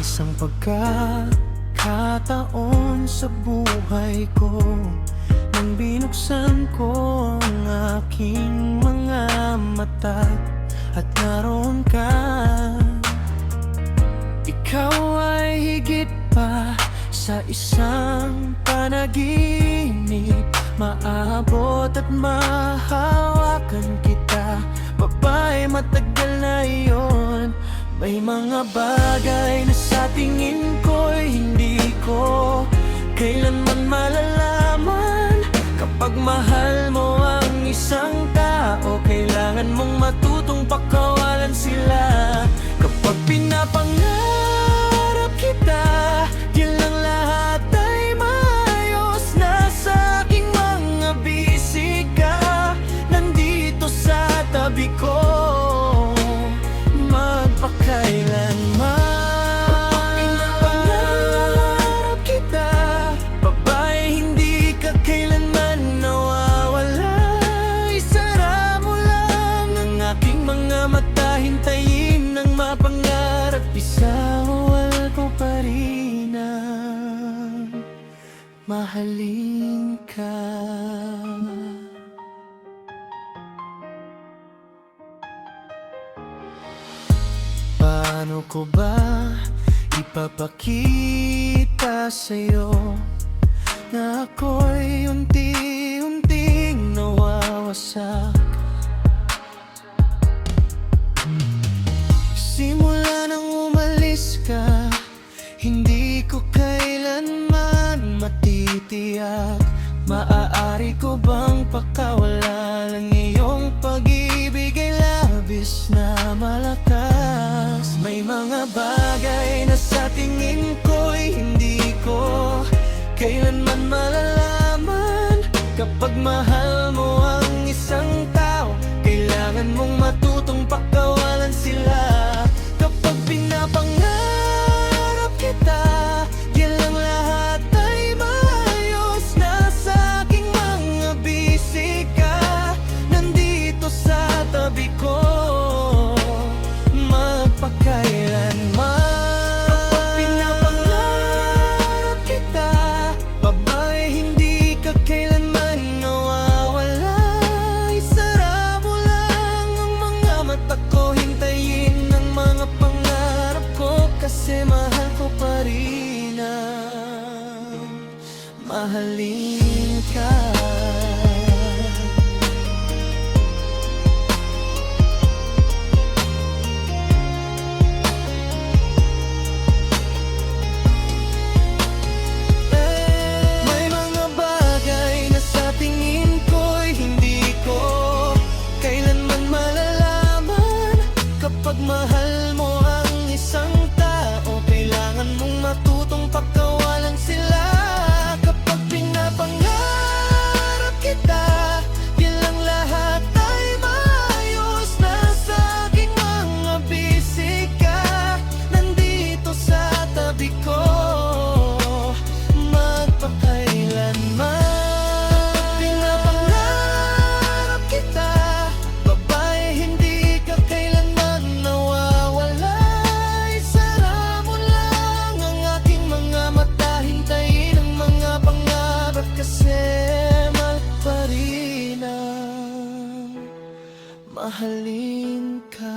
isang pagkakataon sa buhay ko nang binuksan ko ang aking mga mata at naroon ka. Ikaw ay higit pa sa isang panaginip, maabot at mahawakan kita. Babae, matagal na iyon. May mga bagay na sa tingin ko'y hindi ko kailanman malalaman. Kapag mahal mo ang isang tao, kailangan mong matutong pakawalan sila. Kapag pinapangarap kita, yan lang lahat ay maayos. Nasa aking mga bisig ka, nandito sa tabi ko, magpakailanman. Kapag pinapangarap kita, babae, hindi ka kailanman nawawala. Isara mo lang ang aking mga mata, hintayin ang mapangarap. Isawal ko pa rin ang mahalin ka. Paano ko ba ipapakita sa'yo na ako'y unti-unting nawawasak? Simula nang umalis ka, hindi ko kailanman matitiyak. Maaari ko bang pakawalan ang iyong pag-ibig ay labis na malakas? May mga bagay na sa tingin ko'y hindi ko kailanman malalaman. Kapag mahal mo ang isang tao, kailangan mong matutong pakawalan sila. Kapag pinapangarap kita, yan lang lahat ay maayos. Nasa aking mga bisig ka, nandito sa tabi ko, magpakailanman. Kapag pinapangarap kita, babae, hindi ka kailanman nawawala. Isara mo lang ang mga mata ko, hintayin ang mga pangarap ko, kasi mahal ko pa rin ang mahalin ka. May mga bagay na sa tingin ko'y hindi ko kailanman malalaman. Kapag mahal mo ang isang tao, kailangan mong matutong pagkawalan sila. Kapag pinapangarap kita, yan lang lahat ay maayos. Nasa aking mga bisig ka, nandito sa tabi ko, magpakailanman. Kapag pinapangarap kita, babae, hindi ka kailanman nawawala. Isara mo lang ang aking mga mata, hintayin ang mga pangarap, kasi mahal pa rin ang mahalin ka.